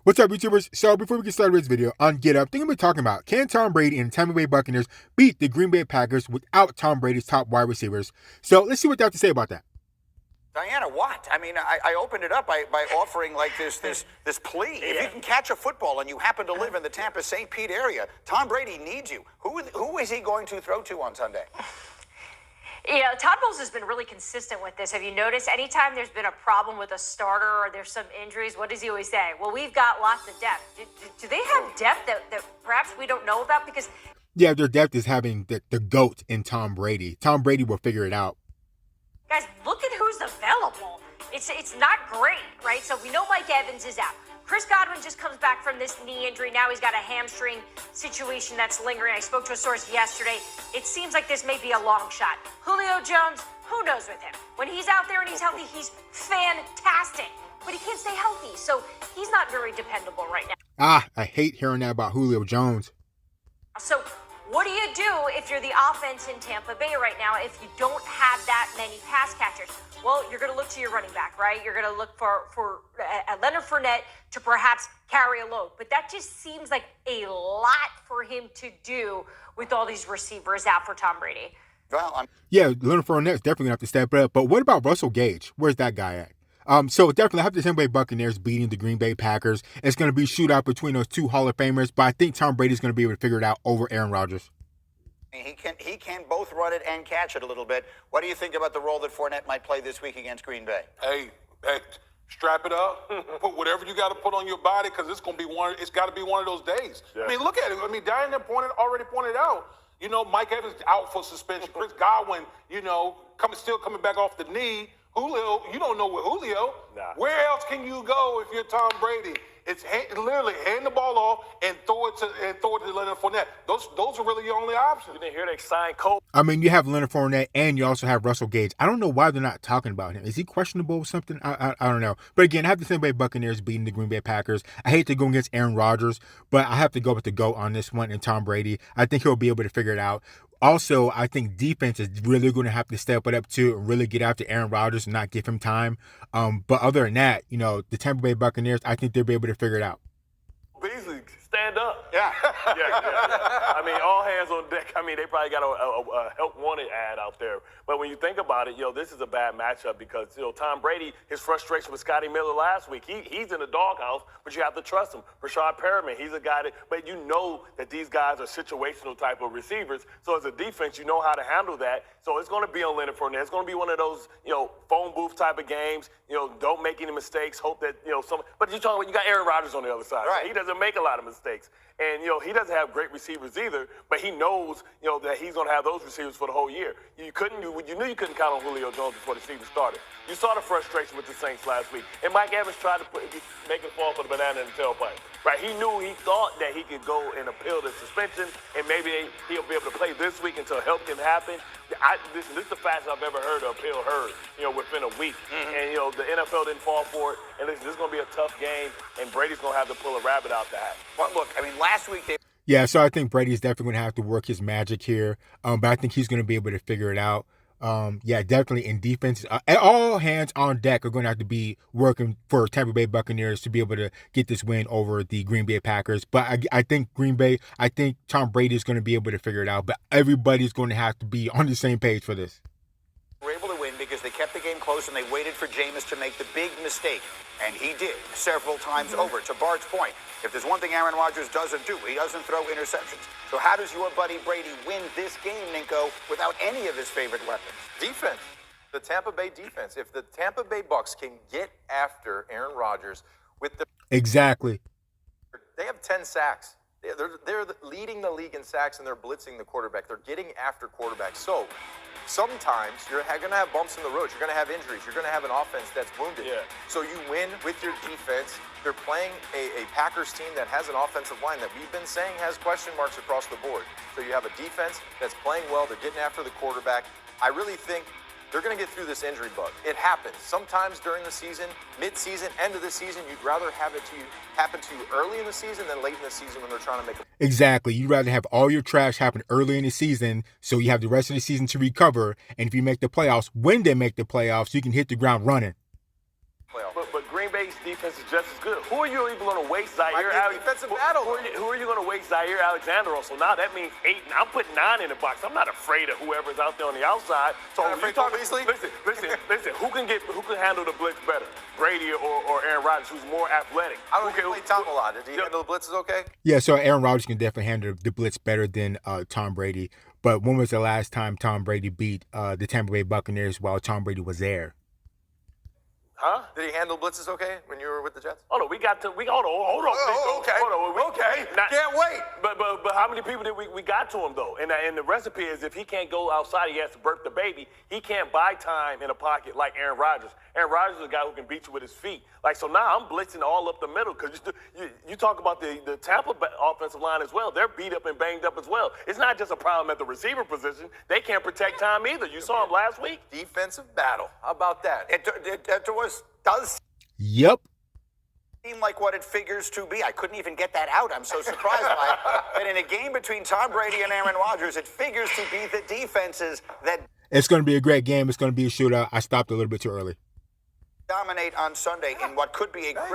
What's up, YouTubers? So before we get started with this video on Get Up, I think I'm talking about, can Tom Brady and the Tampa Bay Buccaneers beat the Green Bay Packers without Tom Brady's top wide receivers? So let's see what they have to say about that. Diana, what? I mean, I opened it up by offering like this plea. If you can catch a football and you happen to live in the Tampa St. Pete area, Tom Brady needs you. Who is he going to throw to on Sunday? Yeah, Todd Bowles has been really consistent with this. Have you noticed anytime there's been a problem with a starter or there's some injuries, what does he always say? Well, we've got lots of depth. Do they have depth that perhaps we don't know about? Because yeah, their depth is having the GOAT in Tom Brady. Tom Brady will figure it out. Guys, look at who's available. It's not great, right? So we know Mike Evans is out. Chris Godwin just comes back from this knee injury. Now he's got a hamstring situation that's lingering. I spoke to a source yesterday. It seems like this may be a long shot. Julio Jones, who knows with him? When he's out there and he's healthy, he's fantastic. But he can't stay healthy, so he's not very dependable right now. I hate hearing that about Julio Jones. So what do you do if you're the offense in Tampa Bay right now if you don't have that many pass catchers? Well, you're going to look to your running back, right? You're going to look for Leonard Fournette to perhaps carry a load. But that just seems like a lot for him to do with all these receivers out for Tom Brady. Well, yeah, Leonard Fournette's definitely going to have to step up. But what about Russell Gage? Where's that guy at? So definitely I have the Tampa Bay Buccaneers beating the Green Bay Packers. It's going to be a shootout between those two Hall of Famers, but I think Tom Brady's going to be able to figure it out over Aaron Rodgers. He can both run it and catch it a little bit. What do you think about the role that Fournette might play this week against Green Bay? Hey, strap it up. Put whatever you got to put on your body because it's going to be one. It's got to be one of those days. Yeah. I mean, look at it. I mean, Diana already pointed out. You know, Mike Evans out for suspension. Chris Godwin, still coming back off the knee. Julio, you don't know with Julio. Nah. Where else can you go if you're Tom Brady? It's literally hand the ball off and throw it to Leonard Fournette. Those are really your only options. You didn't hear they signed Cole. I mean, you have Leonard Fournette and you also have Russell Gage. I don't know why they're not talking about him. Is he questionable or something? I don't know. But again, I have the Tampa Bay Buccaneers beating the Green Bay Packers. I hate to go against Aaron Rodgers, but I have to go with the GOAT on this one and Tom Brady. I think he'll be able to figure it out. Also, I think defense is really going to have to step it up too and really get after Aaron Rodgers and not give him time. But other than that, the Tampa Bay Buccaneers, I think they'll be able to figure it out. Beasley, stand up. Yeah. Yeah. I mean, all hands on deck. I mean, they probably got a help wanted ad out there. But when you think about it, this is a bad matchup because, Tom Brady, his frustration with Scotty Miller last week, he's in the doghouse, but you have to trust him. Rashad Perriman, he's a guy but you know that these guys are situational type of receivers. So as a defense, you know how to handle that. So it's going to be on Leonard Fournette. It's going to be one of those, phone booth type of games. Don't make any mistakes. Hope that, but you're talking about you got Aaron Rodgers on the other side. Right. So he doesn't make a lot of mistakes. And, he doesn't have great receivers either, but he knows, that he's going to have those receivers for the whole year. You knew you couldn't count on Julio Jones before the season started. You saw the frustration with the Saints last week. And Mike Evans tried to make him fall for the banana in the tailpipe. Right? He thought that he could go and appeal the suspension, and maybe he'll be able to play this week until help can happen. This is the fastest I've ever heard an appeal heard, within a week. Mm-hmm. And, the NFL didn't fall for it. And this is going to be a tough game, and Brady's going to have to pull a rabbit out the hat. Well, look, I mean, last week they... Yeah, so I think Brady's definitely going to have to work his magic here, but I think he's going to be able to figure it out. Definitely in defense, all hands on deck are going to have to be working for Tampa Bay Buccaneers to be able to get this win over the Green Bay Packers. But I think Tom Brady is going to be able to figure it out, but everybody's going to have to be on the same page for this. Were able to win because they kept the game close and they waited for Jameis to make the big mistake. And he did several times over. To Bart's point, if there's one thing Aaron Rodgers doesn't do, he doesn't throw interceptions. So how does your buddy Brady win this game, Ninko, without any of his favorite weapons? Defense. The Tampa Bay defense. If the Tampa Bay Bucks can get after Aaron Rodgers with the... Exactly. They have 10 sacks. They're leading the league in sacks, and they're blitzing the quarterback. They're getting after quarterbacks. So sometimes you're going to have bumps in the road. You're going to have injuries. You're going to have an offense that's wounded. Yeah. So you win with your defense. They're playing a Packers team that has an offensive line that we've been saying has question marks across the board. So you have a defense that's playing well. They're getting after the quarterback. I really think they're going to get through this injury bug. It happens. Sometimes during the season, mid-season, end of the season, you'd rather have it happen to you early in the season than late in the season when they're trying to make a... Exactly. You'd rather have all your trash happen early in the season so you have the rest of the season to recover. And if you make the playoffs, when they make the playoffs, you can hit the ground running. But Green Bay's defense defense is just as good. Who are you even going to waste Zaire defensive battle. Who are you going to waste Zaire Alexander on? So now that means 8. I'm putting 9 in the box. I'm not afraid of whoever's out there on the outside. So Not afraid of Beasley? Listen. Who can handle the blitz better? Brady or Aaron Rodgers, who's more athletic? I don't think he played Tom a lot. Did he handle the blitzes okay? Yeah, so Aaron Rodgers can definitely handle the blitz better than Tom Brady. But when was the last time Tom Brady beat the Tampa Bay Buccaneers while Tom Brady was there? Huh? Did he handle blitzes okay when you were with the Jets? Hold on, hold on. Okay. Can't wait. But how many people did we got to him though? And the recipe is if he can't go outside, he has to birth the baby. He can't buy time in a pocket like Aaron Rodgers. Aaron Rodgers is a guy who can beat you with his feet. Like so now I'm blitzing all up the middle because you talk about the Tampa offensive line as well. They're beat up and banged up as well. It's not just a problem at the receiver position. They can't protect time either. You saw him last week. Defensive battle. How about that? It does Yep. seem like what it figures to be. I couldn't even get that out. I'm so surprised by it. But in a game between Tom Brady and Aaron Rodgers, it figures to be the defenses that It's going to be a great game. It's going to be a shootout. I stopped a little bit too early. dominate on Sunday in what could be a